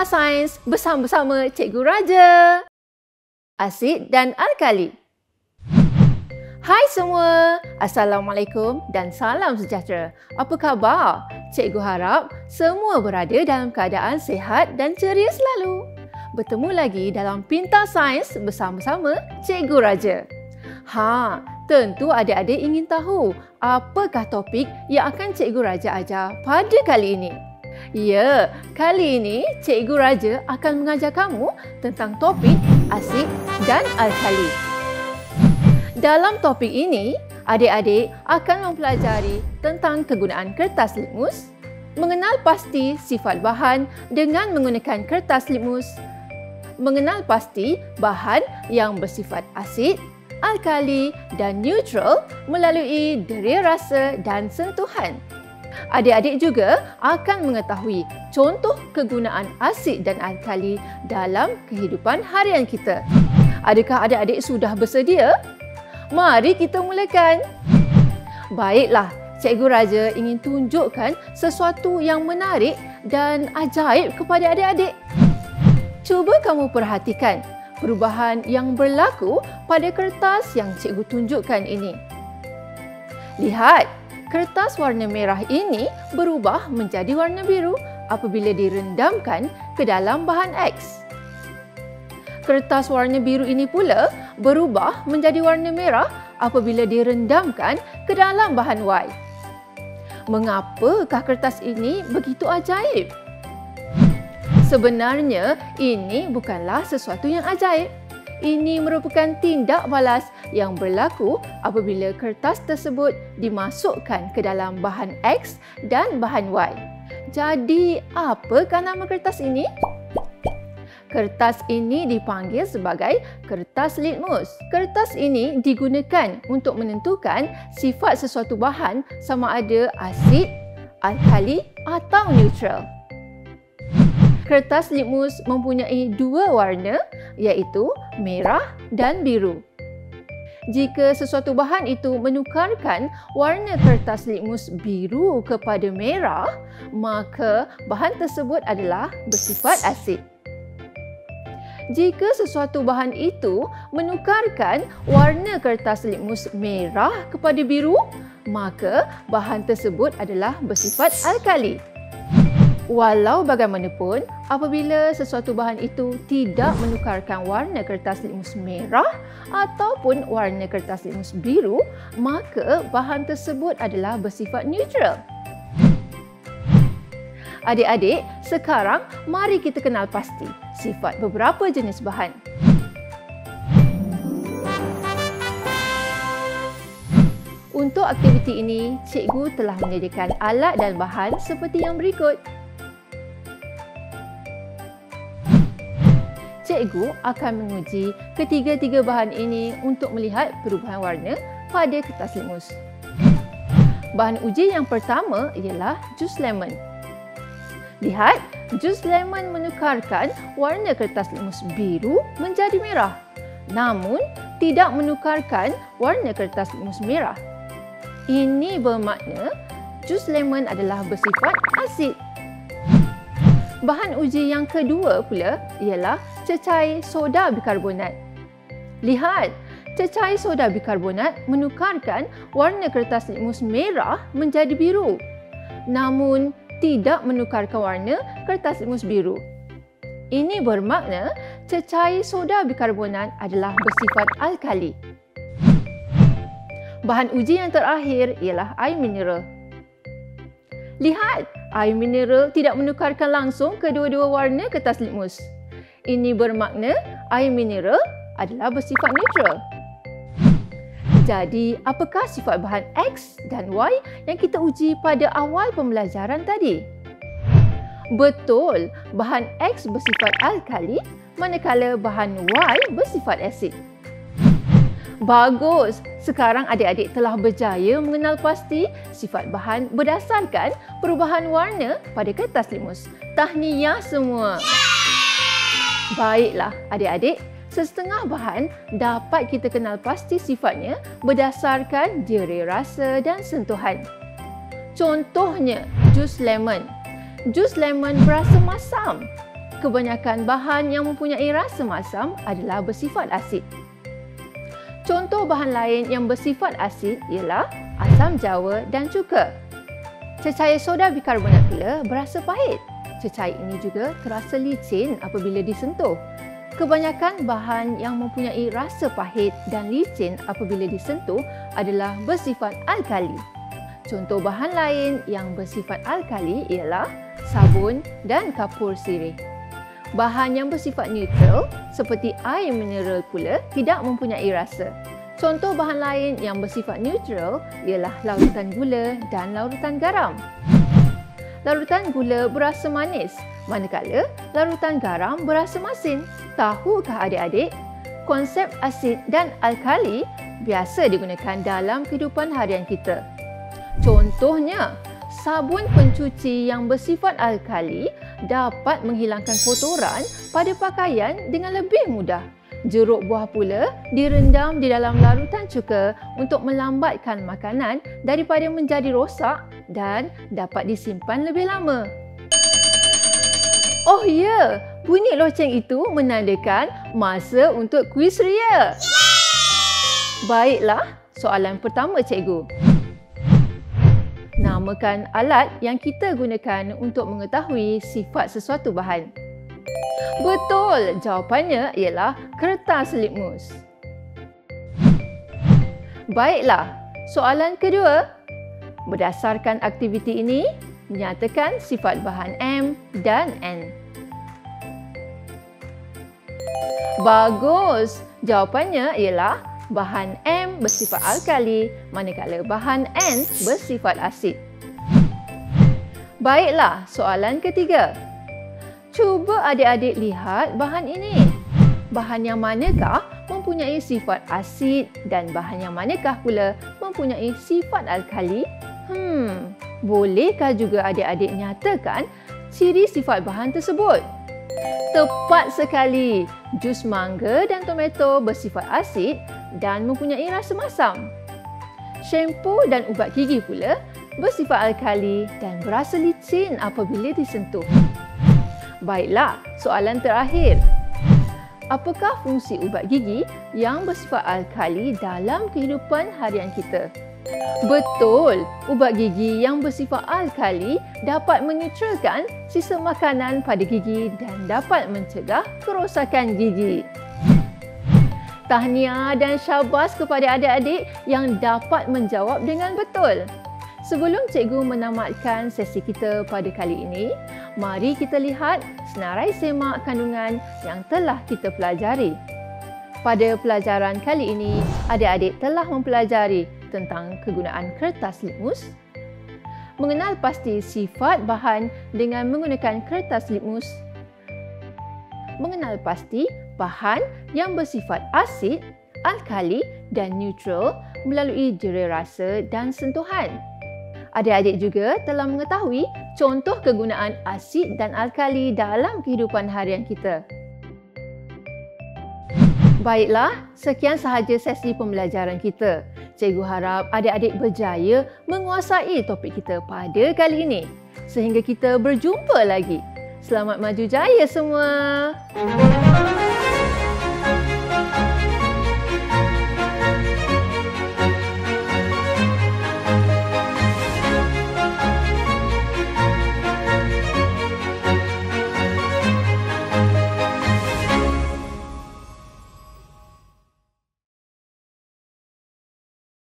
Pintar Sains bersama-sama Cikgu Raja. Asid dan alkali. Hai semua, Assalamualaikum dan salam sejahtera. Apa khabar? Cikgu harap semua berada dalam keadaan sihat dan ceria selalu. Bertemu lagi dalam Pintar Sains bersama-sama Cikgu Raja. Tentu adik-adik ingin tahu apakah topik yang akan Cikgu Raja ajar pada kali ini. Ya, kali ini Cikgu Raja akan mengajar kamu tentang topik asid dan alkali. Dalam topik ini, adik-adik akan mempelajari tentang kegunaan kertas litmus, mengenal pasti sifat bahan dengan menggunakan kertas litmus, mengenal pasti bahan yang bersifat asid, alkali dan neutral melalui deria rasa dan sentuhan. Adik-adik juga akan mengetahui contoh kegunaan asid dan alkali dalam kehidupan harian kita. Adakah adik-adik sudah bersedia? Mari kita mulakan. Baiklah, Cikgu Raja ingin tunjukkan sesuatu yang menarik dan ajaib kepada adik-adik. Cuba kamu perhatikan perubahan yang berlaku pada kertas yang Cikgu tunjukkan ini. Lihat, kertas warna merah ini berubah menjadi warna biru apabila direndamkan ke dalam bahan X. Kertas warna biru ini pula berubah menjadi warna merah apabila direndamkan ke dalam bahan Y. Mengapakah kertas ini begitu ajaib? Sebenarnya, ini bukanlah sesuatu yang ajaib. Ini merupakan tindak balas yang berlaku apabila kertas tersebut dimasukkan ke dalam bahan X dan bahan Y. Jadi, apakah nama kertas ini? Kertas ini dipanggil sebagai kertas litmus. Kertas ini digunakan untuk menentukan sifat sesuatu bahan sama ada asid, alkali atau neutral. Kertas litmus mempunyai dua warna iaitu merah dan biru. Jika sesuatu bahan itu menukarkan warna kertas litmus biru kepada merah, maka bahan tersebut adalah bersifat asid. Jika sesuatu bahan itu menukarkan warna kertas litmus merah kepada biru, maka bahan tersebut adalah bersifat alkali. Walau bagaimanapun, apabila sesuatu bahan itu tidak menukarkan warna kertas litmus merah ataupun warna kertas litmus biru, maka bahan tersebut adalah bersifat neutral. Adik-adik, sekarang mari kita kenal pasti sifat beberapa jenis bahan. Untuk aktiviti ini, cikgu telah menyediakan alat dan bahan seperti yang berikut. Cikgu akan menguji ketiga-tiga bahan ini untuk melihat perubahan warna pada kertas litmus. Bahan uji yang pertama ialah jus lemon. Lihat, jus lemon menukarkan warna kertas litmus biru menjadi merah, namun tidak menukarkan warna kertas litmus merah. Ini bermakna jus lemon adalah bersifat asid. Bahan uji yang kedua pula ialah cecair soda bikarbonat. Lihat, cecair soda bikarbonat menukarkan warna kertas litmus merah menjadi biru, namun tidak menukarkan warna kertas litmus biru. Ini bermakna cecair soda bikarbonat adalah bersifat alkali. Bahan uji yang terakhir ialah air mineral. Lihat, air mineral tidak menukarkan langsung kedua-dua warna kertas litmus. Ini bermakna air mineral adalah bersifat neutral. Jadi, apakah sifat bahan X dan Y yang kita uji pada awal pembelajaran tadi? Betul, bahan X bersifat alkali manakala bahan Y bersifat asid. Bagus, sekarang adik-adik telah berjaya mengenal pasti sifat bahan berdasarkan perubahan warna pada kertas litmus. Tahniah semua! Baiklah adik-adik, setengah bahan dapat kita kenal pasti sifatnya berdasarkan deria rasa dan sentuhan. Contohnya, jus lemon. Jus lemon berasa masam. Kebanyakan bahan yang mempunyai rasa masam adalah bersifat asid. Contoh bahan lain yang bersifat asid ialah asam jawa dan cuka. Cecair soda bikarbonat pula berasa pahit. Cecair ini juga terasa licin apabila disentuh. Kebanyakan bahan yang mempunyai rasa pahit dan licin apabila disentuh adalah bersifat alkali. Contoh bahan lain yang bersifat alkali ialah sabun dan kapur sirih. Bahan yang bersifat neutral seperti air mineral pula tidak mempunyai rasa. Contoh bahan lain yang bersifat neutral ialah larutan gula dan larutan garam. Larutan gula berasa manis, manakala larutan garam berasa masin. Tahukah adik-adik, konsep asid dan alkali biasa digunakan dalam kehidupan harian kita. Contohnya, sabun pencuci yang bersifat alkali dapat menghilangkan kotoran pada pakaian dengan lebih mudah. Jeruk buah pula direndam di dalam larutan cuka untuk melambatkan makanan daripada menjadi rosak dan dapat disimpan lebih lama. Oh ya, bunyi loceng itu menandakan masa untuk kuis ria. Baiklah, soalan pertama cikgu. Namakan alat yang kita gunakan untuk mengetahui sifat sesuatu bahan. Betul, jawapannya ialah kertas litmus. Baiklah, soalan kedua. Berdasarkan aktiviti ini, nyatakan sifat bahan M dan N. Bagus, jawapannya ialah bahan M bersifat alkali manakala bahan N bersifat asid. Baiklah, soalan ketiga. Cuba adik-adik lihat bahan ini. Bahan yang manakah mempunyai sifat asid dan bahan yang manakah pula mempunyai sifat alkali? Bolehkah juga adik-adik nyatakan ciri sifat bahan tersebut? Tepat sekali. Jus mangga dan tomato bersifat asid dan mempunyai rasa masam. Shampoo dan ubat gigi pula bersifat alkali dan berasa licin apabila disentuh. Baiklah, soalan terakhir. Apakah fungsi ubat gigi yang bersifat alkali dalam kehidupan harian kita? Betul, ubat gigi yang bersifat alkali dapat menetralkan sisa makanan pada gigi dan dapat mencegah kerosakan gigi. Tahniah dan syabas kepada adik-adik yang dapat menjawab dengan betul. Sebelum cikgu menamatkan sesi kita pada kali ini, mari kita lihat senarai semak kandungan yang telah kita pelajari. Pada pelajaran kali ini, adik-adik telah mempelajari tentang kegunaan kertas litmus, mengenal pasti sifat bahan dengan menggunakan kertas litmus, mengenal pasti bahan yang bersifat asid, alkali dan neutral melalui jera rasa dan sentuhan. Adik-adik juga telah mengetahui contoh kegunaan asid dan alkali dalam kehidupan harian kita. Baiklah, sekian sahaja sesi pembelajaran kita. Cikgu harap adik-adik berjaya menguasai topik kita pada kali ini. Sehingga kita berjumpa lagi. Selamat maju jaya semua!